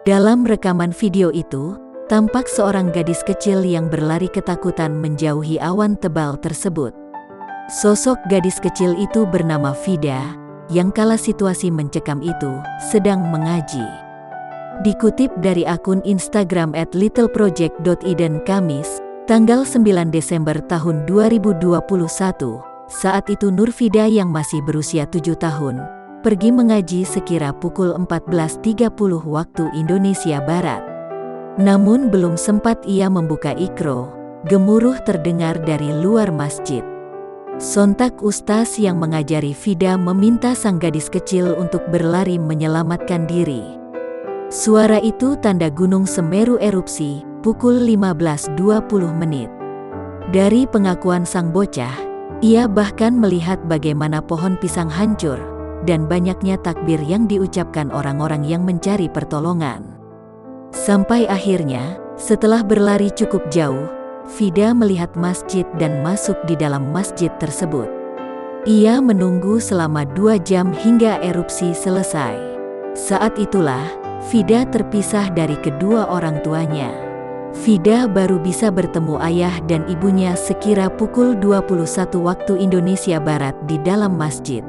Dalam rekaman video itu, tampak seorang gadis kecil yang berlari ketakutan menjauhi awan tebal tersebut. Sosok gadis kecil itu bernama Vida, yang kala situasi mencekam itu, sedang mengaji. Dikutip dari akun Instagram @littleproject.iden Kamis, tanggal 9 Desember tahun 2021, saat itu Nur Vida yang masih berusia 7 tahun, pergi mengaji sekira pukul 14.30 waktu Indonesia Barat. Namun belum sempat ia membuka ikro, gemuruh terdengar dari luar masjid. Sontak ustaz yang mengajari Vida meminta sang gadis kecil untuk berlari menyelamatkan diri. Suara itu tanda Gunung Semeru erupsi, pukul 15.20 menit. Dari pengakuan sang bocah, ia bahkan melihat bagaimana pohon pisang hancur, dan banyaknya takbir yang diucapkan orang-orang yang mencari pertolongan. Sampai akhirnya, setelah berlari cukup jauh, Vida melihat masjid dan masuk di dalam masjid tersebut. Ia menunggu selama 2 jam hingga erupsi selesai. Saat itulah, Vida terpisah dari kedua orang tuanya. Vida baru bisa bertemu ayah dan ibunya sekira pukul 21 waktu Indonesia Barat di dalam masjid.